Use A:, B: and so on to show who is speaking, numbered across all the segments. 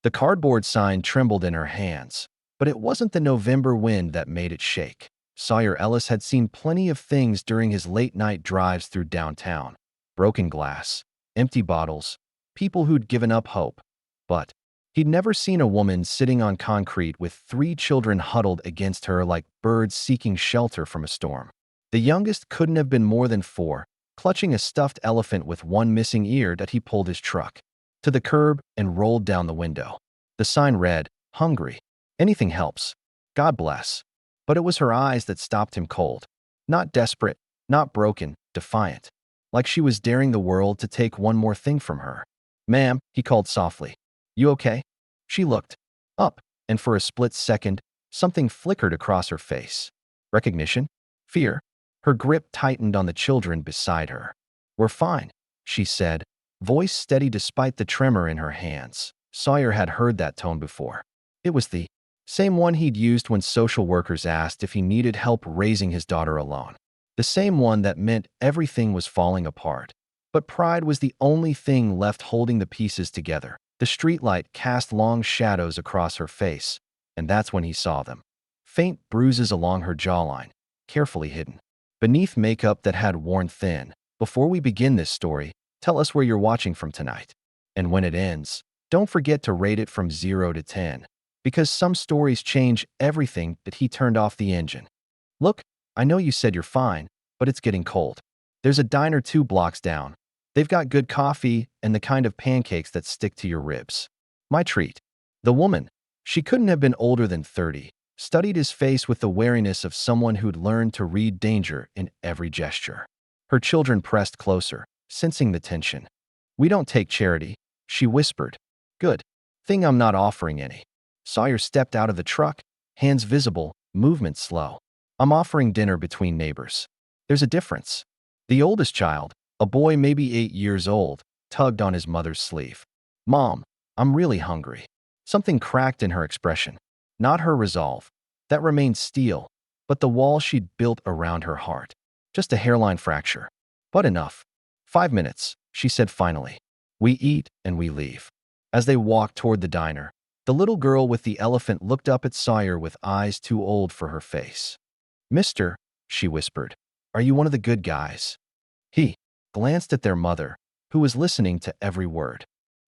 A: The cardboard sign trembled in her hands, but it wasn't the November wind that made it shake. Sawyer Ellis had seen plenty of things during his late-night drives through downtown. Broken glass, empty bottles, people who'd given up hope. But he'd never seen a woman sitting on concrete with 3 children huddled against her like birds seeking shelter from a storm. The youngest couldn't have been more than 4, clutching a stuffed elephant with one missing ear that he pulled his truck to the curb and rolled down the window. The sign read, "Hungry. Anything helps. God bless." But it was her eyes that stopped him cold. Not desperate, not broken, defiant. Like she was daring the world to take one more thing from her. "Ma'am," he called softly. "You okay?" She looked up, and for a split second, something flickered across her face. Recognition? Fear? Her grip tightened on the children beside her. "We're fine," she said, voice steady despite the tremor in her hands. Sawyer had heard that tone before. It was the same one he'd used when social workers asked if he needed help raising his daughter alone. The same one that meant everything was falling apart. But pride was the only thing left holding the pieces together. The streetlight cast long shadows across her face, and that's when he saw them. Faint bruises along her jawline, carefully hidden beneath makeup that had worn thin. Before we begin this story, tell us where you're watching from tonight. And when it ends, don't forget to rate it from 0 to 10. Because some stories change everything that he turned off the engine. "Look, I know you said you're fine, but it's getting cold. There's a diner 2 blocks down. They've got good coffee and the kind of pancakes that stick to your ribs. My treat." The woman, she couldn't have been older than 30, studied his face with the wariness of someone who'd learned to read danger in every gesture. Her children pressed closer, sensing the tension. "We don't take charity," she whispered. "Good thing I'm not offering any." Sawyer stepped out of the truck, hands visible, movement slow. "I'm offering dinner between neighbors." "There's a difference." The oldest child, a boy maybe 8 years old, tugged on his mother's sleeve. "Mom, I'm really hungry." Something cracked in her expression. Not her resolve. That remained steel, but the wall she'd built around her heart. Just a hairline fracture. But enough. 5 minutes, she said finally. "We eat and we leave." As they walked toward the diner, the little girl with the elephant looked up at Sawyer with eyes too old for her face. "Mister," she whispered, "are you one of the good guys?" He glanced at their mother, who was listening to every word.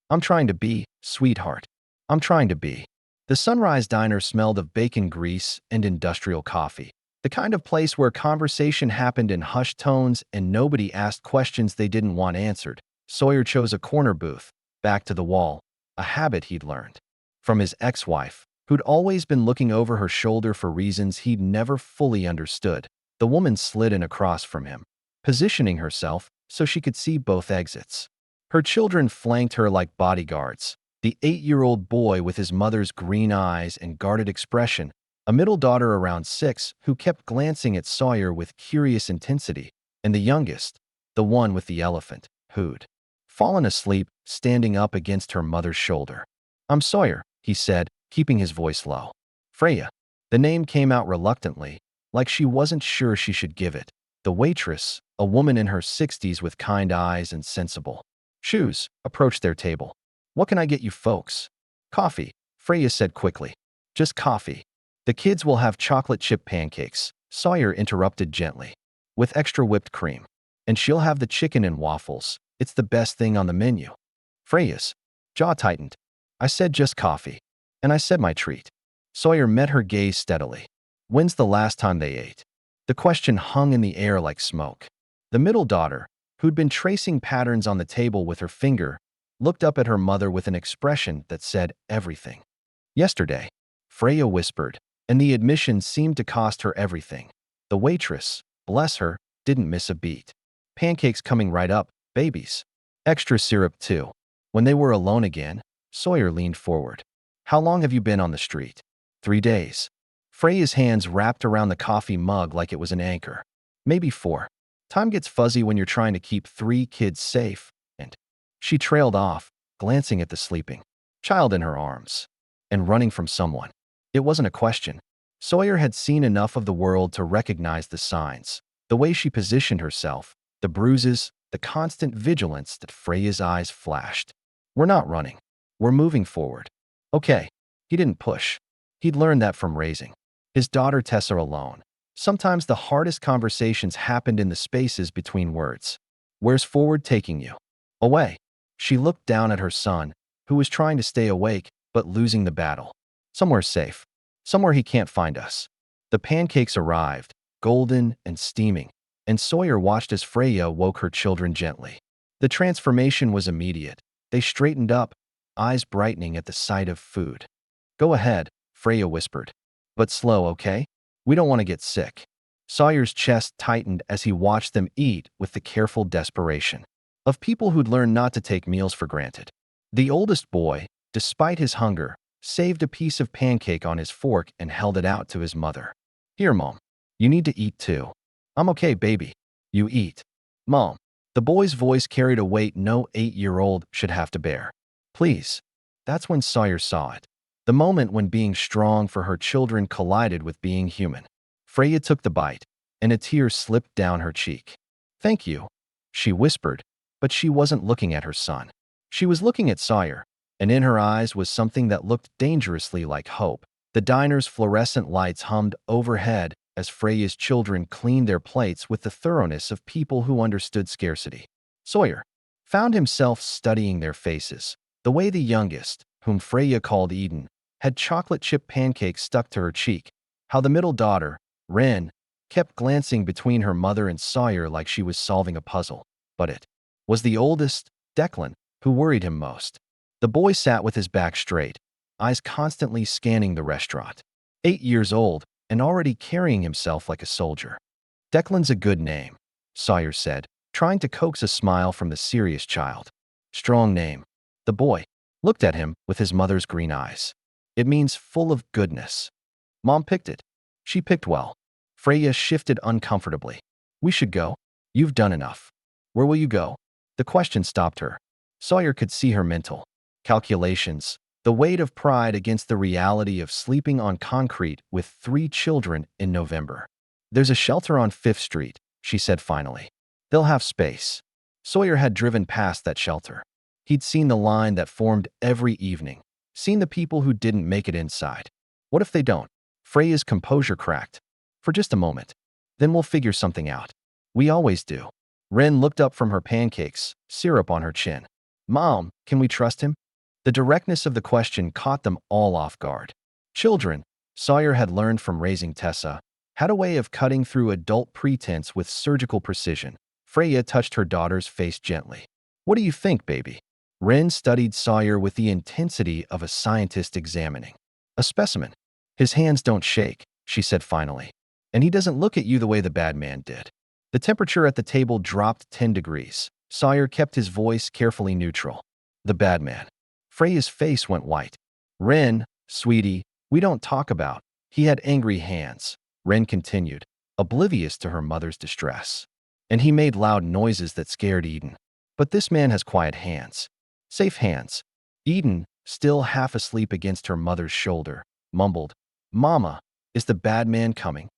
A: "I'm trying to be, sweetheart. I'm trying to be." The Sunrise Diner smelled of bacon grease and industrial coffee. The kind of place where conversation happened in hushed tones and nobody asked questions they didn't want answered. Sawyer chose a corner booth, back to the wall, a habit he'd learned from his ex-wife, who'd always been looking over her shoulder for reasons he'd never fully understood. The woman slid in across from him, positioning herself so she could see both exits. Her children flanked her like bodyguards. The 8-year-old boy with his mother's green eyes and guarded expression, a middle daughter around 6 who kept glancing at Sawyer with curious intensity, and the youngest, the one with the elephant, who'd fallen asleep, standing up against her mother's shoulder. "I'm Sawyer," he said, keeping his voice low. "Freya." The name came out reluctantly, like she wasn't sure she should give it. The waitress, a woman in her 60s with kind eyes and sensible shoes, approached their table. "What can I get you folks?" "Coffee," Freya said quickly. "Just coffee." "The kids will have chocolate chip pancakes," Sawyer interrupted gently, "with extra whipped cream. And she'll have the chicken and waffles. It's the best thing on the menu." Freya's jaw tightened. "I said just coffee. And I said my treat." Sawyer met her gaze steadily. "When's the last time they ate?" The question hung in the air like smoke. The middle daughter, who'd been tracing patterns on the table with her finger, looked up at her mother with an expression that said everything. "Yesterday," Freya whispered, and the admission seemed to cost her everything. The waitress, bless her, didn't miss a beat. "Pancakes coming right up, babies. Extra syrup too." When they were alone again, Sawyer leaned forward. "How long have you been on the street?" 3 days. Freya's hands wrapped around the coffee mug like it was an anchor. "Maybe 4. Time gets fuzzy when you're trying to keep 3 kids safe." And she trailed off, glancing at the sleeping child in her arms, and running from someone. It wasn't a question. Sawyer had seen enough of the world to recognize the signs, the way she positioned herself, the bruises, the constant vigilance that Freya's eyes flashed. "We're not running. We're moving forward." Okay, he didn't push. He'd learned that from raising his daughter Tessa alone. Sometimes the hardest conversations happened in the spaces between words. Where's forward taking you? Away. She looked down at her son, who was trying to stay awake but losing the battle. Somewhere safe. Somewhere he can't find us. The pancakes arrived, golden and steaming, and Sawyer watched as Freya woke her children gently. The transformation was immediate. They straightened up, eyes brightening at the sight of food. Go ahead, Freya whispered. But slow, okay? We don't want to get sick. Sawyer's chest tightened as he watched them eat with the careful desperation of people who'd learned not to take meals for granted. The oldest boy, despite his hunger, saved a piece of pancake on his fork and held it out to his mother. Here, Mom. You need to eat too. I'm okay, baby. You eat. Mom. The boy's voice carried a weight no 8-year-old should have to bear. Please. That's when Sawyer saw it. The moment when being strong for her children collided with being human. Freya took the bite, and a tear slipped down her cheek. Thank you, she whispered, but she wasn't looking at her son. She was looking at Sawyer, and in her eyes was something that looked dangerously like hope. The diner's fluorescent lights hummed overhead as Freya's children cleaned their plates with the thoroughness of people who understood scarcity. Sawyer found himself studying their faces, the way the youngest, whom Freya called Eden, had chocolate chip pancakes stuck to her cheek, how the middle daughter, Wren, kept glancing between her mother and Sawyer like she was solving a puzzle. But it was the oldest, Declan, who worried him most. The boy sat with his back straight, eyes constantly scanning the restaurant. 8 years old and already carrying himself like a soldier. Declan's a good name, Sawyer said, trying to coax a smile from the serious child. Strong name. The boy looked at him with his mother's green eyes. It means full of goodness. Mom picked it. She picked well. Freya shifted uncomfortably. We should go. You've done enough. Where will you go? The question stopped her. Sawyer could see her mental calculations, the weight of pride against the reality of sleeping on concrete with 3 children in November. There's a shelter on 5th Street, she said finally. They'll have space. Sawyer had driven past that shelter. He'd seen the line that formed every evening, seen the people who didn't make it inside. What if they don't? Freya's composure cracked. For just a moment. Then we'll figure something out. We always do. Wren looked up from her pancakes, syrup on her chin. Mom, can we trust him? The directness of the question caught them all off guard. Children, Sawyer had learned from raising Tessa, had a way of cutting through adult pretense with surgical precision. Freya touched her daughter's face gently. What do you think, baby? Wren studied Sawyer with the intensity of a scientist examining a specimen. His hands don't shake, she said finally. And he doesn't look at you the way the bad man did. The temperature at the table dropped 10 degrees. Sawyer kept his voice carefully neutral. The bad man. Freya's face went white. Wren, sweetie, we don't talk about. He had angry hands. Wren continued, oblivious to her mother's distress. And he made loud noises that scared Eden. But this man has quiet hands. Safe hands. Eden, still half asleep against her mother's shoulder, mumbled, Mama, is the bad man coming?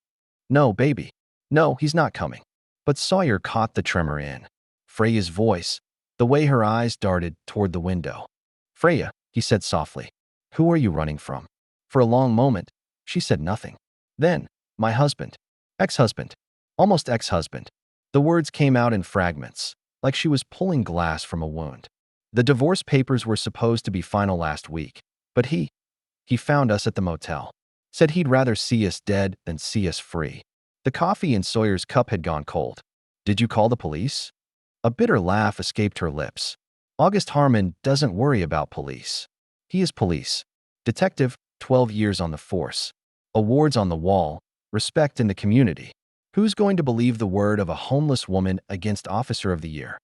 A: No, baby. No, he's not coming. But Sawyer caught the tremor in Freya's voice, the way her eyes darted toward the window. Freya, he said softly, who are you running from? For a long moment, she said nothing. Then, my husband. Ex-husband. Almost ex-husband. The words came out in fragments, like she was pulling glass from a wound. The divorce papers were supposed to be final last week, but he found us at the motel. Said he'd rather see us dead than see us free. The coffee in Sawyer's cup had gone cold. Did you call the police? A bitter laugh escaped her lips. August Harmon doesn't worry about police. He is police. Detective, 12 years on the force. Awards on the wall, respect in the community. Who's going to believe the word of a homeless woman against Officer of the Year?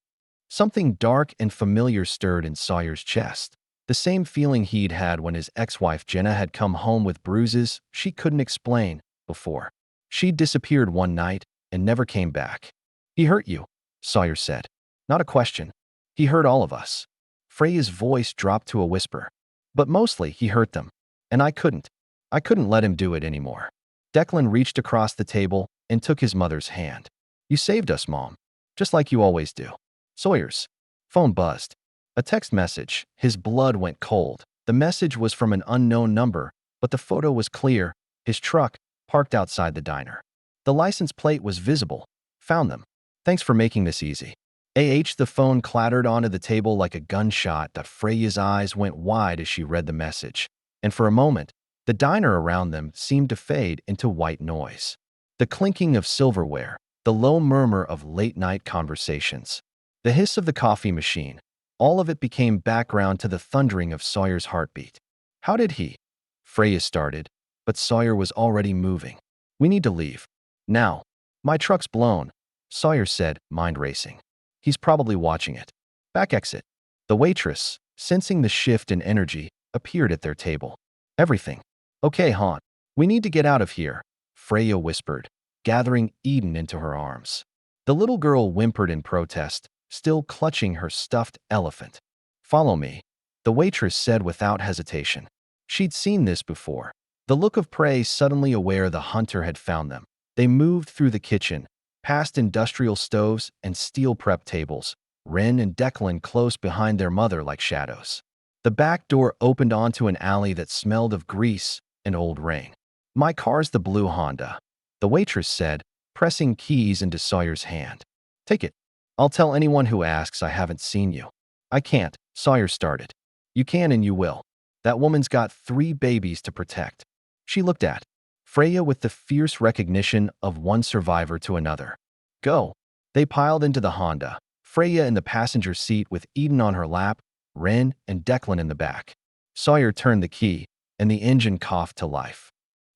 A: Something dark and familiar stirred in Sawyer's chest. The same feeling he'd had when his ex-wife Jenna had come home with bruises she couldn't explain before. She'd disappeared one night and never came back. He hurt you, Sawyer said. Not a question. He hurt all of us. Freya's voice dropped to a whisper. But mostly he hurt them. And I couldn't let him do it anymore. Declan reached across the table and took his mother's hand. You saved us, Mom. Just like you always do. Sawyer's phone buzzed. A text message. His blood went cold. The message was from an unknown number, but the photo was clear. His truck, parked outside the diner. The license plate was visible. Found them. Thanks for making this easy. The phone clattered onto the table like a gunshot. Freya's eyes went wide as she read the message. And for a moment, the diner around them seemed to fade into white noise. The clinking of silverware, the low murmur of late-night conversations, the hiss of the coffee machine, all of it became background to the thundering of Sawyer's heartbeat. How did he? Freya started, but Sawyer was already moving. We need to leave. Now. My truck's blown, Sawyer said, mind racing. He's probably watching it. Back exit. The waitress, sensing the shift in energy, appeared at their table. Everything. Okay, hon. We need to get out of here, Freya whispered, gathering Eden into her arms. The little girl whimpered in protest, still clutching her stuffed elephant. Follow me, the waitress said without hesitation. She'd seen this before. The look of prey suddenly aware the hunter had found them. They moved through the kitchen, past industrial stoves and steel prep tables, Ren and Declan close behind their mother like shadows. The back door opened onto an alley that smelled of grease and old rain. My car's the blue Honda, the waitress said, pressing keys into Sawyer's hand. Take it. I'll tell anyone who asks I haven't seen you. I can't, Sawyer started. You can and you will. That woman's got 3 babies to protect. She looked at Freya with the fierce recognition of one survivor to another. Go. They piled into the Honda, Freya in the passenger seat with Eden on her lap, Ren and Declan in the back. Sawyer turned the key, and the engine coughed to life.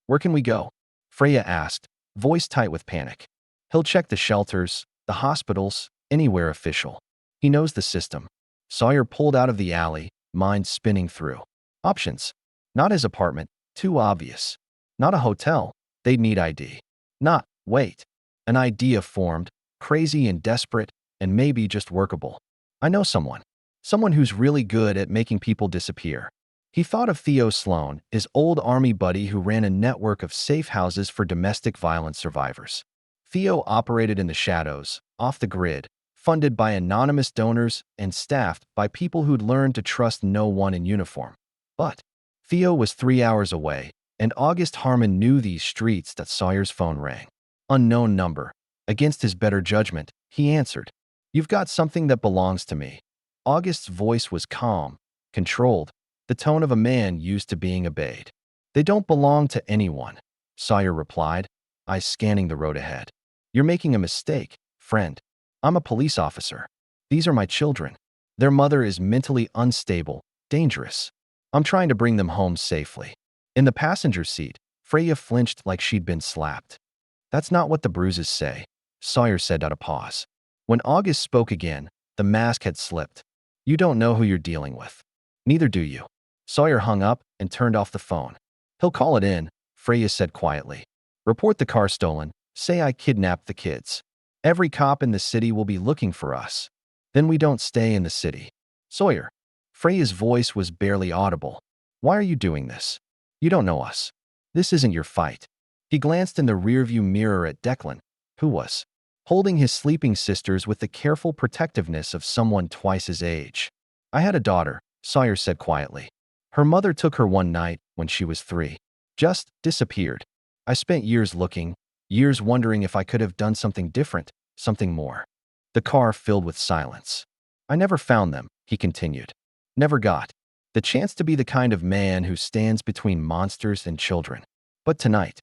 A: Where can we go? Freya asked, voice tight with panic. He'll check the shelters, the hospitals, anywhere official. He knows the system. Sawyer pulled out of the alley, mind spinning through. Options. Not his apartment, too obvious. Not a hotel, they'd need ID. Not, wait. An idea formed, crazy and desperate, and maybe just workable. I know someone. Someone who's really good at making people disappear. He thought of Theo Sloan, his old army buddy who ran a network of safe houses for domestic violence survivors. Theo operated in the shadows, off the grid, funded by anonymous donors and staffed by people who'd learned to trust no one in uniform. But Theo was 3 hours away, and August Harmon knew these streets. That Sawyer's phone rang. Unknown number. Against his better judgment, he answered. You've got something that belongs to me. August's voice was calm, controlled, the tone of a man used to being obeyed. They don't belong to anyone, Sawyer replied, eyes scanning the road ahead. You're making a mistake, friend. I'm a police officer. These are my children. Their mother is mentally unstable, dangerous. I'm trying to bring them home safely. In the passenger seat, Freya flinched like she'd been slapped. That's not what the bruises say, Sawyer said at a pause. When August spoke again, the mask had slipped. You don't know who you're dealing with. Neither do you. Sawyer hung up and turned off the phone. He'll call it in, Freya said quietly. Report the car stolen. Say I kidnapped the kids. Every cop in the city will be looking for us. Then we don't stay in the city. Sawyer. Freya's voice was barely audible. Why are you doing this? You don't know us. This isn't your fight. He glanced in the rearview mirror at Declan, who was holding his sleeping sisters with the careful protectiveness of someone twice his age. I had a daughter, Sawyer said quietly. Her mother took her one night when she was 3. Just disappeared. I spent years looking, years wondering if I could have done something different, something more. The car filled with silence. I never found them, he continued. Never got the chance to be the kind of man who stands between monsters and children. But tonight,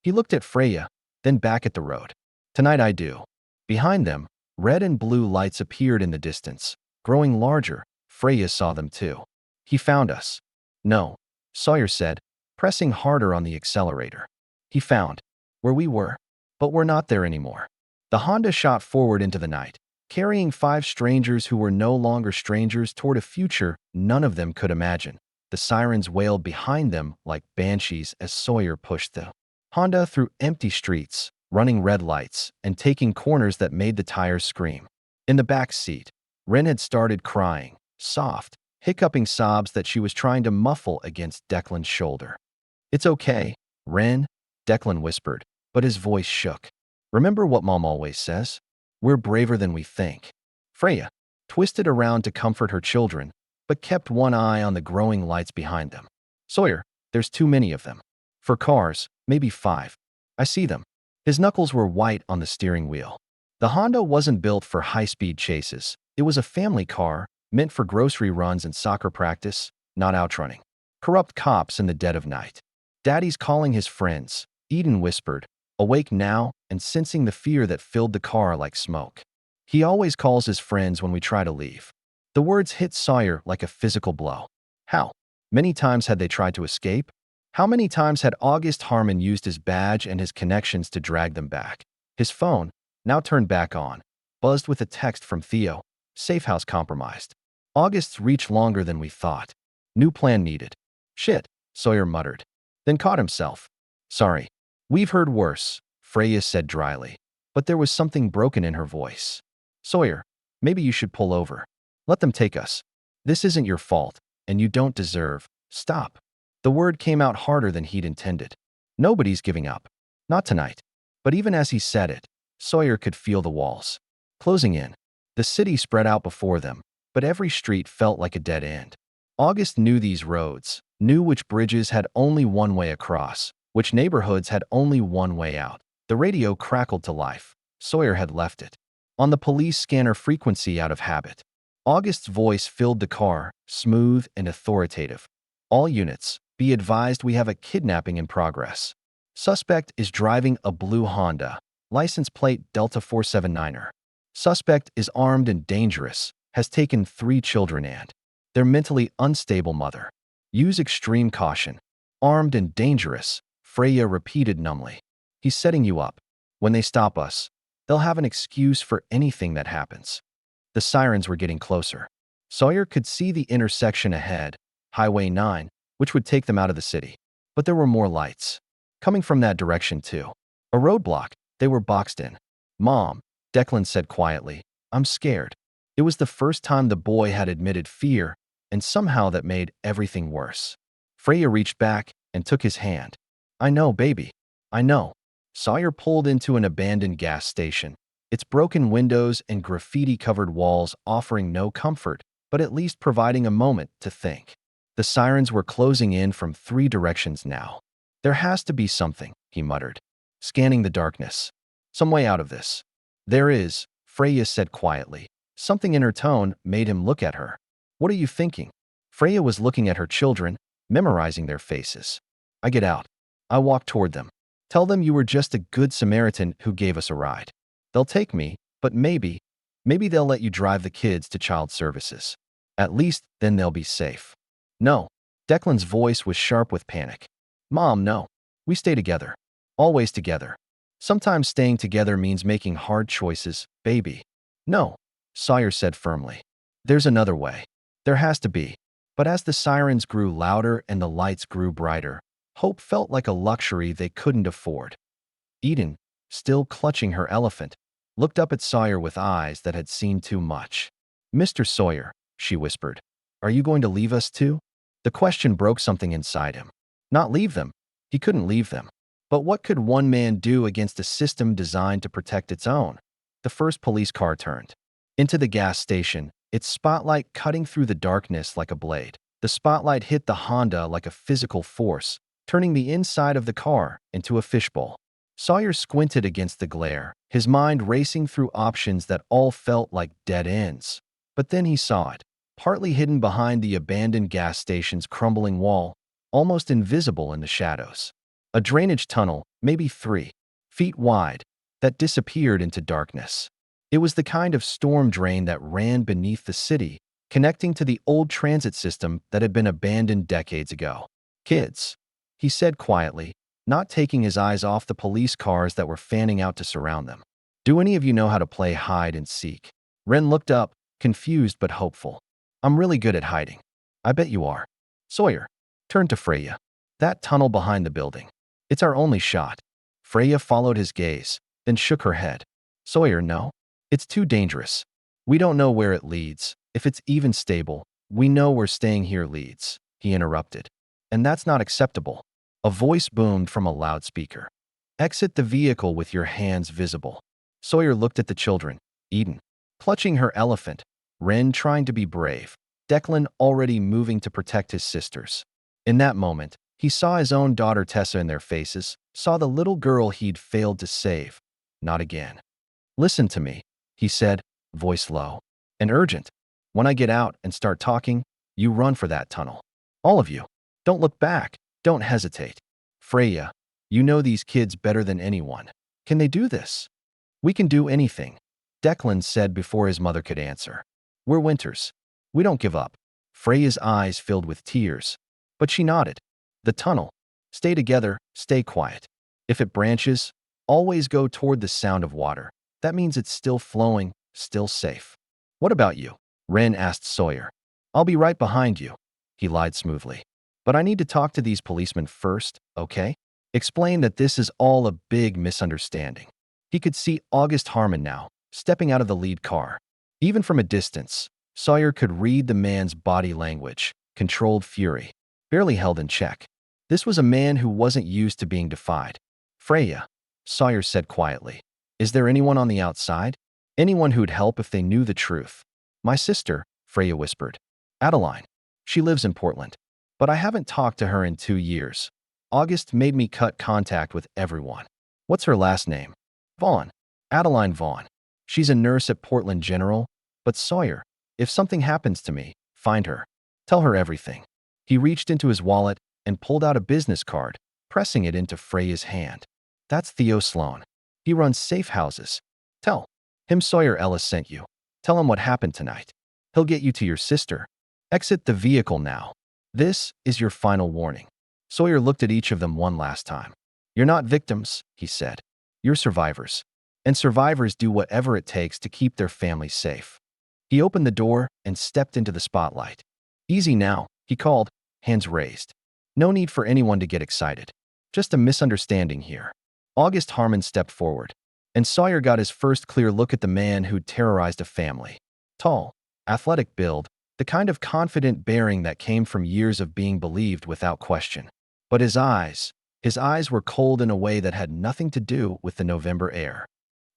A: he looked at Freya, then back at the road. Tonight I do. Behind them, red and blue lights appeared in the distance, growing larger. Freya saw them too. He found us. No, Sawyer said, pressing harder on the accelerator. He found where we were, but we're not there anymore. The Honda shot forward into the night, carrying 5 strangers who were no longer strangers toward a future none of them could imagine. The sirens wailed behind them like banshees as Sawyer pushed the Honda through empty streets, running red lights, and taking corners that made the tires scream. In the back seat, Ren had started crying, soft, hiccuping sobs that she was trying to muffle against Declan's shoulder. It's okay, Ren, Declan whispered, but his voice shook. Remember what Mom always says? We're braver than we think. Freya twisted around to comfort her children, but kept one eye on the growing lights behind them. Sawyer, there's too many of them. For cars, maybe 5. I see them. His knuckles were white on the steering wheel. The Honda wasn't built for high-speed chases. It was a family car, meant for grocery runs and soccer practice, not outrunning corrupt cops in the dead of night. Daddy's calling his friends, Eden whispered, awake now and sensing the fear that filled the car like smoke. He always calls his friends when we try to leave. The words hit Sawyer like a physical blow. How many times had they tried to escape? How many times had August Harmon used his badge and his connections to drag them back? His phone, now turned back on, buzzed with a text from Theo, safe house compromised. August's reached longer than we thought. New plan needed. Shit, Sawyer muttered, then caught himself. Sorry. We've heard worse, Freya said dryly, but there was something broken in her voice. Sawyer, maybe you should pull over. Let them take us. This isn't your fault, and you don't deserve. Stop. The word came out harder than he'd intended. Nobody's giving up. Not tonight. But even as he said it, Sawyer could feel the walls closing in. The city spread out before them, but every street felt like a dead end. August knew these roads, knew which bridges had only one way across, which neighborhoods had only one way out. The radio crackled to life. Sawyer had left it on the police scanner frequency out of habit. August's voice filled the car, smooth and authoritative. All units, be advised we have a kidnapping in progress. Suspect is driving a blue Honda, license plate Delta 479er. Suspect is armed and dangerous, has taken 3 children and their mentally unstable mother. Use extreme caution. Armed and dangerous, Freya repeated numbly. He's setting you up. When they stop us, they'll have an excuse for anything that happens. The sirens were getting closer. Sawyer could see the intersection ahead, Highway 9, which would take them out of the city. But there were more lights coming from that direction too. A roadblock. They were boxed in. Mom, Declan said quietly, I'm scared. It was the first time the boy had admitted fear, and somehow that made everything worse. Freya reached back and took his hand. I know, baby. I know. Sawyer pulled into an abandoned gas station, its broken windows and graffiti-covered walls offering no comfort, but at least providing a moment to think. The sirens were closing in from 3 directions now. There has to be something, he muttered, scanning the darkness. Some way out of this. There is, Freya said quietly. Something in her tone made him look at her. What are you thinking? Freya was looking at her children, memorizing their faces. I get out. I walk toward them. Tell them you were just a good Samaritan who gave us a ride. They'll take me, but maybe they'll let you drive the kids to child services. At least then they'll be safe. No. Declan's voice was sharp with panic. Mom, no. We stay together. Always together. Sometimes staying together means making hard choices, baby. No, Sawyer said firmly. There's another way. There has to be. But as the sirens grew louder and the lights grew brighter, hope felt like a luxury they couldn't afford. Eden, still clutching her elephant, looked up at Sawyer with eyes that had seen too much. Mr. Sawyer, she whispered, are you going to leave us too? The question broke something inside him. Not leave them. He couldn't leave them. But what could one man do against a system designed to protect its own? The first police car turned into the gas station, its spotlight cutting through the darkness like a blade. The spotlight hit the Honda like a physical force, turning the inside of the car into a fishbowl. Sawyer squinted against the glare, his mind racing through options that all felt like dead ends. But then he saw it, partly hidden behind the abandoned gas station's crumbling wall, almost invisible in the shadows. A drainage tunnel, maybe 3 feet wide, that disappeared into darkness. It was the kind of storm drain that ran beneath the city, connecting to the old transit system that had been abandoned decades ago. Kids, he said quietly, not taking his eyes off the police cars that were fanning out to surround them. Do any of you know how to play hide and seek? Ren looked up, confused but hopeful. I'm really good at hiding. I bet you are. Sawyer turned to Freya. That tunnel behind the building. It's our only shot. Freya followed his gaze, then shook her head. Sawyer, no. It's too dangerous. We don't know where it leads, if it's even stable. We know where staying here leads, he interrupted. And that's not acceptable. A voice boomed from a loudspeaker. Exit the vehicle with your hands visible. Sawyer looked at the children, Eden clutching her elephant, Ren trying to be brave, Declan already moving to protect his sisters. In that moment, he saw his own daughter Tessa in their faces, saw the little girl he'd failed to save. Not again. Listen to me, he said, voice low and urgent. When I get out and start talking, you run for that tunnel. All of you. Don't look back. Don't hesitate. Freya, you know these kids better than anyone. Can they do this? We can do anything, Declan said before his mother could answer. We're Winters. We don't give up. Freya's eyes filled with tears, but she nodded. The tunnel. Stay together, stay quiet. If it branches, always go toward the sound of water. That means it's still flowing, still safe. What about you? Wren asked Sawyer. I'll be right behind you, he lied smoothly. But I need to talk to these policemen first, okay? Explain that this is all a big misunderstanding. He could see August Harmon now, stepping out of the lead car. Even from a distance, Sawyer could read the man's body language, controlled fury, barely held in check. This was a man who wasn't used to being defied. Freya, Sawyer said quietly. Is there anyone on the outside? Anyone who'd help if they knew the truth? My sister, Freya whispered. Adeline. She lives in Portland. But I haven't talked to her in 2 years. August made me cut contact with everyone. What's her last name? Vaughn. Adeline Vaughn. She's a nurse at Portland General. But Sawyer, if something happens to me, find her. Tell her everything. He reached into his wallet and pulled out a business card, pressing it into Freya's hand. That's Theo Sloan. He runs safe houses. Tell him Sawyer Ellis sent you. Tell him what happened tonight. He'll get you to your sister. Exit the vehicle now. This is your final warning. Sawyer looked at each of them one last time. You're not victims, he said. You're survivors. And survivors do whatever it takes to keep their families safe. He opened the door and stepped into the spotlight. Easy now, he called, hands raised. No need for anyone to get excited. Just a misunderstanding here. August Harmon stepped forward, and Sawyer got his first clear look at the man who'd terrorized a family. Tall, athletic build, the kind of confident bearing that came from years of being believed without question. But his eyes were cold in a way that had nothing to do with the November air.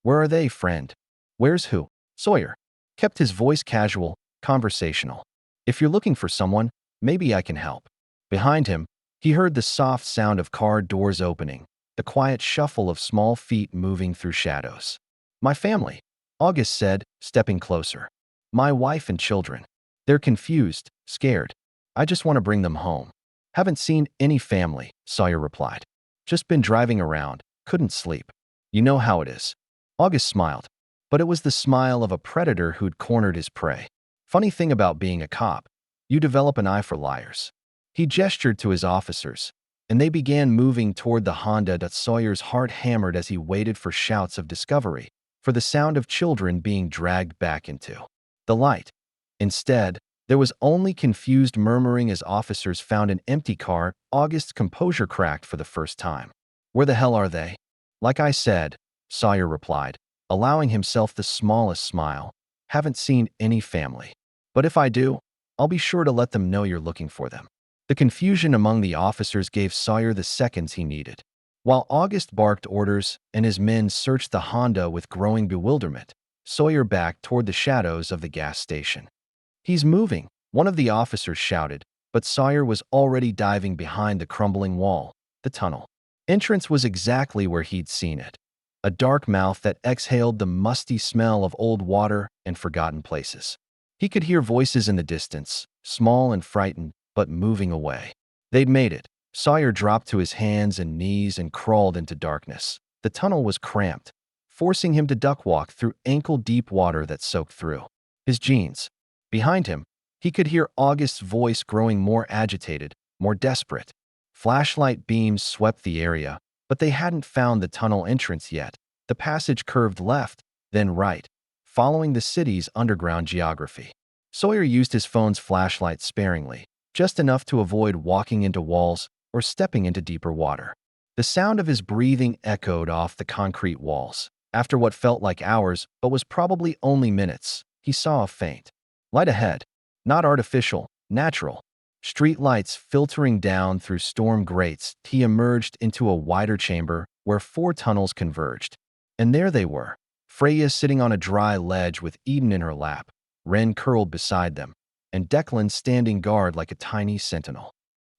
A: Where are they, friend? Where's who? Sawyer kept his voice casual, conversational. If you're looking for someone, maybe I can help. Behind him, he heard the soft sound of car doors opening, the quiet shuffle of small feet moving through shadows. My family, August said, stepping closer. My wife and children. They're confused, scared. I just want to bring them home. Haven't seen any family, Sawyer replied. Just been driving around, couldn't sleep. You know how it is. August smiled, but it was the smile of a predator who'd cornered his prey. Funny thing about being a cop, you develop an eye for liars. He gestured to his officers, and they began moving toward the Honda that Sawyer's heart hammered as he waited for shouts of discovery, for the sound of children being dragged back into the light. Instead, there was only confused murmuring as officers found an empty car. August's composure cracked for the first time. Where the hell are they? Like I said, Sawyer replied, allowing himself the smallest smile. Haven't seen any family. But if I do, I'll be sure to let them know you're looking for them. The confusion among the officers gave Sawyer the seconds he needed. While August barked orders and his men searched the Honda with growing bewilderment, Sawyer backed toward the shadows of the gas station. He's moving, one of the officers shouted, but Sawyer was already diving behind the crumbling wall, the tunnel. Entrance was exactly where he'd seen it. A dark mouth that exhaled the musty smell of old water and forgotten places. He could hear voices in the distance, small and frightened, but moving away. They'd made it. Sawyer dropped to his hands and knees and crawled into darkness. The tunnel was cramped, forcing him to duck-walk through ankle-deep water that soaked through his jeans. Behind him, he could hear August's voice growing more agitated, more desperate. Flashlight beams swept the area, but they hadn't found the tunnel entrance yet. The passage curved left, then right, following the city's underground geography. Sawyer used his phone's flashlight sparingly, just enough to avoid walking into walls or stepping into deeper water. The sound of his breathing echoed off the concrete walls. After what felt like hours, but was probably only minutes, he saw a faint light ahead. Not artificial, natural. Street lights filtering down through storm grates. He emerged into a wider chamber where 4 tunnels converged. And there they were. Freya sitting on a dry ledge with Eden in her lap, Wren curled beside them, and Declan standing guard like a tiny sentinel.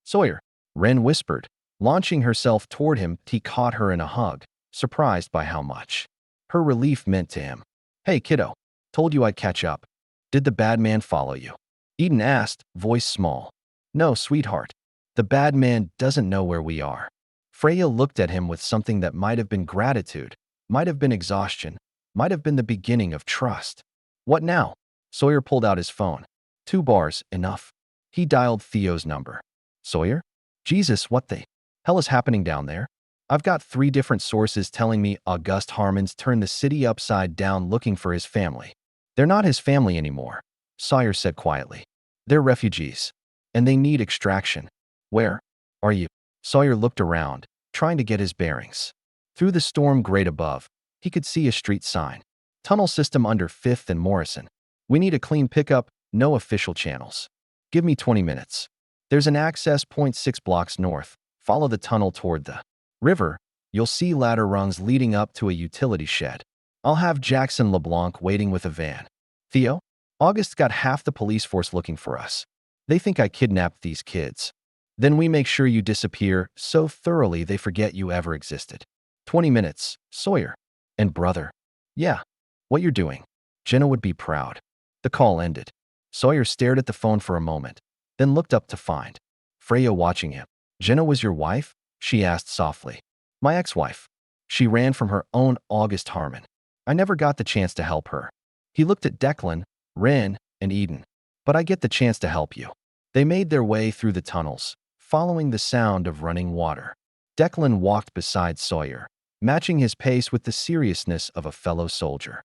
A: Sawyer, Wren whispered, launching herself toward him. He caught her in a hug, surprised by how much her relief meant to him. Hey, kiddo, told you I'd catch up. Did the bad man follow you? Eden asked, voice small. No, sweetheart. The bad man doesn't know where we are. Freya looked at him with something that might have been gratitude, might have been exhaustion, might have been the beginning of trust. What now? Sawyer pulled out his phone. 2 bars, enough. He dialed Theo's number. Sawyer? Jesus, what the hell is happening down there? I've got 3 different sources telling me August Harmon's turned the city upside down looking for his family. They're not his family anymore, Sawyer said quietly. They're refugees, and they need extraction. Where are you? Sawyer looked around, trying to get his bearings. Through the storm grate above, he could see a street sign. Tunnel system under 5th and Morrison. We need a clean pickup, no official channels. Give me 20 minutes. There's an access point 6 blocks north. Follow the tunnel toward the river. You'll see ladder rungs leading up to a utility shed. I'll have Jackson LeBlanc waiting with a van. Theo? August got half the police force looking for us. They think I kidnapped these kids. Then we make sure you disappear so thoroughly they forget you ever existed. 20 minutes, Sawyer. And brother. Yeah. What you're doing. Jenna would be proud. The call ended. Sawyer stared at the phone for a moment, then looked up to find Freya watching him. Jenna was your wife? She asked softly. My ex-wife. She ran from her own August Harmon. I never got the chance to help her. He looked at Declan, Wren, and Eden. But I get the chance to help you. They made their way through the tunnels, following the sound of running water. Declan walked beside Sawyer, matching his pace with the seriousness of a fellow soldier.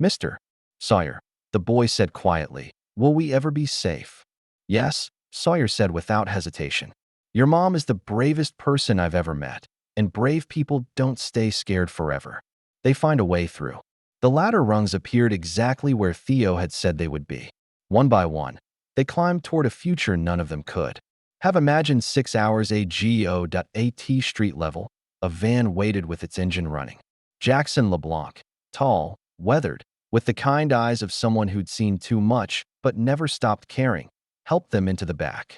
A: Mr. Sawyer, the boy said quietly, will we ever be safe? Yes, Sawyer said without hesitation. Your mom is the bravest person I've ever met, and brave people don't stay scared forever. They find a way through. The ladder rungs appeared exactly where Theo had said they would be. One by one, they climbed toward a future none of them could have imagined. 6 hours ago.at street level, a van waited with its engine running. Jackson LeBlanc, tall, weathered, with the kind eyes of someone who'd seen too much but never stopped caring, helped them into the back.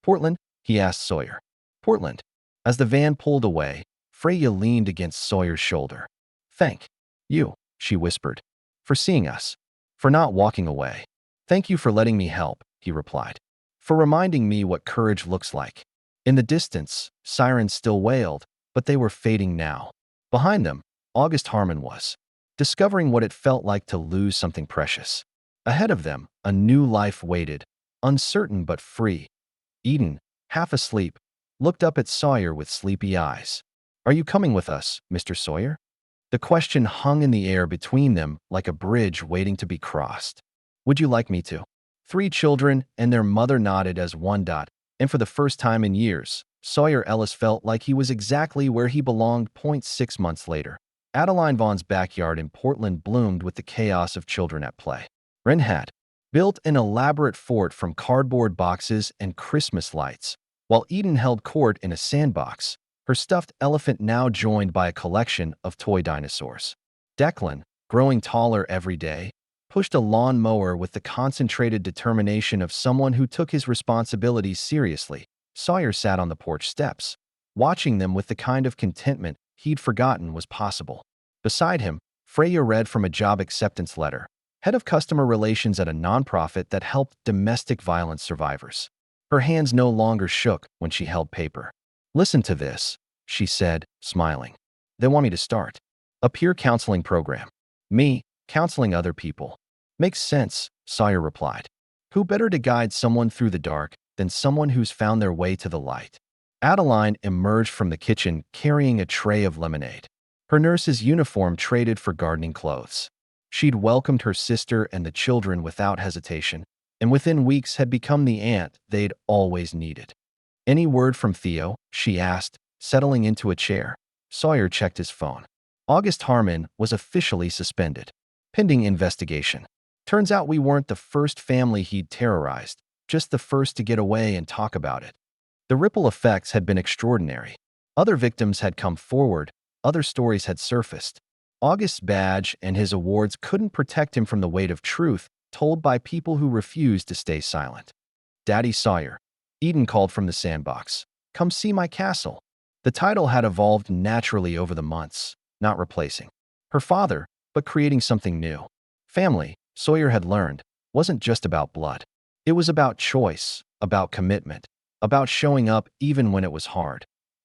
A: Portland? He asked Sawyer. Portland. As the van pulled away, Freya leaned against Sawyer's shoulder. Thank you, she whispered, for seeing us, for not walking away. Thank you for letting me help, he replied, for reminding me what courage looks like. In the distance, sirens still wailed, but they were fading now. Behind them, August Harmon was discovering what it felt like to lose something precious. Ahead of them, a new life waited, uncertain but free. Eden, half asleep, looked up at Sawyer with sleepy eyes. Are you coming with us, Mr. Sawyer? The question hung in the air between them like a bridge waiting to be crossed. Would you like me to? 3 children and their mother nodded as one dot, and for the first time in years, Sawyer Ellis felt like he was exactly where he belonged. 6 months later, Adeline Vaughn's backyard in Portland bloomed with the chaos of children at play. Wren had built an elaborate fort from cardboard boxes and Christmas lights, while Eden held court in a sandbox, her stuffed elephant now joined by a collection of toy dinosaurs. Declan, growing taller every day, pushed a lawn mower with the concentrated determination of someone who took his responsibilities seriously. Sawyer sat on the porch steps, watching them with the kind of contentment he'd forgotten was possible. Beside him, Freya read from a job acceptance letter, head of customer relations at a nonprofit that helped domestic violence survivors. Her hands no longer shook when she held paper. Listen to this, she said, smiling. They want me to start a peer counseling program. Me, counseling other people. Makes sense, Sawyer replied. Who better to guide someone through the dark than someone who's found their way to the light? Adeline emerged from the kitchen carrying a tray of lemonade. Her nurse's uniform traded for gardening clothes. She'd welcomed her sister and the children without hesitation, and within weeks had become the aunt they'd always needed. Any word from Theo? She asked, settling into a chair. Sawyer checked his phone. August Harmon was officially suspended, pending investigation. Turns out we weren't the first family he'd terrorized, just the first to get away and talk about it. The ripple effects had been extraordinary. Other victims had come forward, other stories had surfaced. August's badge and his awards couldn't protect him from the weight of truth, told by people who refused to stay silent. Daddy Sawyer. Eden called from the sandbox. Come see my castle. The title had evolved naturally over the months, not replacing her father, but creating something new. Family, Sawyer had learned, wasn't just about blood. It was about choice, about commitment, about showing up even when it was hard.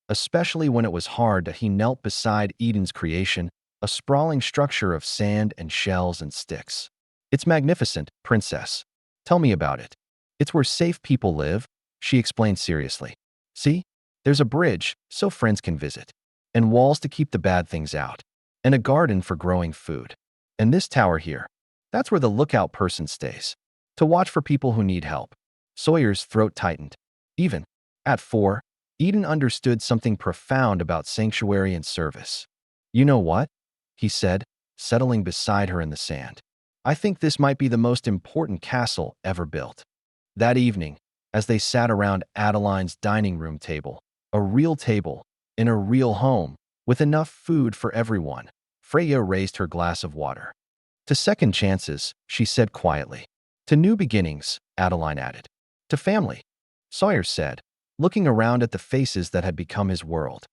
A: Especially when it was hard, he knelt beside Eden's creation, a sprawling structure of sand and shells and sticks. It's magnificent, princess. Tell me about it. It's where safe people live, she explained seriously. See? There's a bridge, so friends can visit. And walls to keep the bad things out. And a garden for growing food. And this tower here. That's where the lookout person stays. To watch for people who need help. Sawyer's throat tightened. Even at 4, Eden understood something profound about sanctuary and service. You know what? He said, settling beside her in the sand. I think this might be the most important castle ever built. That evening, as they sat around Adeline's dining room table, a real table, in a real home, with enough food for everyone, Freya raised her glass of water. To second chances, she said quietly. To new beginnings, Adeline added. To family, Sawyer said, looking around at the faces that had become his world.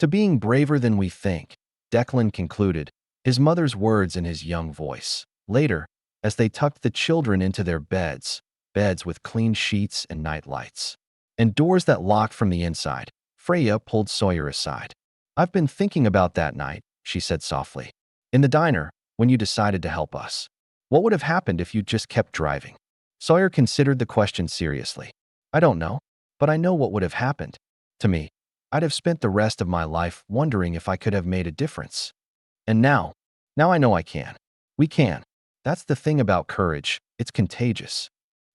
A: To being braver than we think, Declan concluded, his mother's words in his young voice. Later, as they tucked the children into their beds with clean sheets and night lights, and doors that locked from the inside, Freya pulled Sawyer aside. I've been thinking about that night, she said softly. In the diner, when you decided to help us. What would have happened if you'd just kept driving? Sawyer considered the question seriously. I don't know, but I know what would have happened. To me, I'd have spent the rest of my life wondering if I could have made a difference. And now I know I can. We can. That's the thing about courage. It's contagious.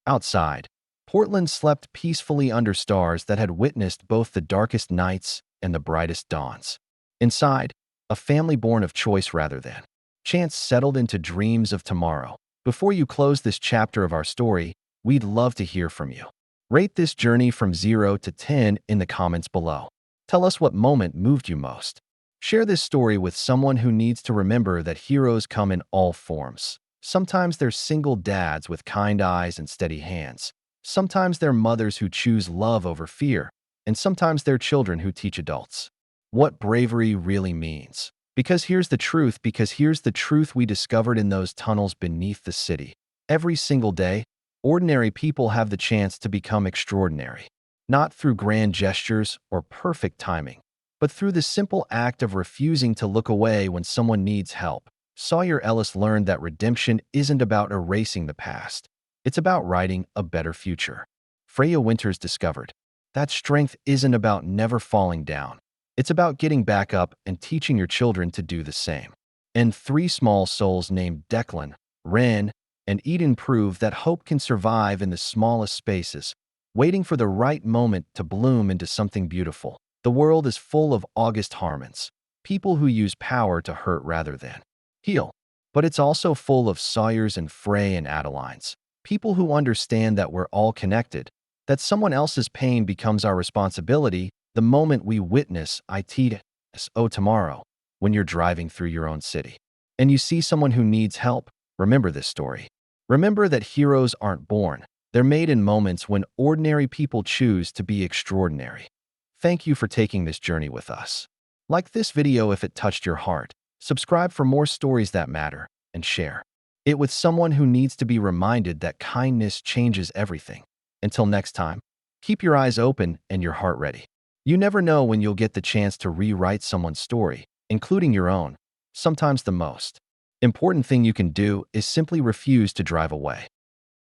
A: Outside, Portland slept peacefully under stars that had witnessed both the darkest nights and the brightest dawns. Inside, a family born of choice rather than chance settled into dreams of tomorrow. Before you close this chapter of our story, we'd love to hear from you. Rate this journey from 0 to 10 in the comments below. Tell us what moment moved you most. Share this story with someone who needs to remember that heroes come in all forms. Sometimes they're single dads with kind eyes and steady hands. Sometimes they're mothers who choose love over fear. And sometimes they're children who teach adults what bravery really means. Because here's the truth we discovered in those tunnels beneath the city. Every single day, ordinary people have the chance to become extraordinary. Not through grand gestures or perfect timing, but through the simple act of refusing to look away when someone needs help. Sawyer Ellis learned that redemption isn't about erasing the past. It's about writing a better future. Freya Winters discovered that strength isn't about never falling down. It's about getting back up and teaching your children to do the same. And 3 small souls named Declan, Ren, and Eden prove that hope can survive in the smallest spaces, waiting for the right moment to bloom into something beautiful. The world is full of August Harmons, people who use power to hurt rather than heal. But it's also full of Sawyers and Frey and Adelines, people who understand that we're all connected, that someone else's pain becomes our responsibility the moment we witness tomorrow, when you're driving through your own city and you see someone who needs help. Remember this story. Remember that heroes aren't born. They're made in moments when ordinary people choose to be extraordinary. Thank you for taking this journey with us. Like this video if it touched your heart, subscribe for more stories that matter, and share it with someone who needs to be reminded that kindness changes everything. Until next time, keep your eyes open and your heart ready. You never know when you'll get the chance to rewrite someone's story, including your own. Sometimes the most important thing you can do is simply refuse to drive away.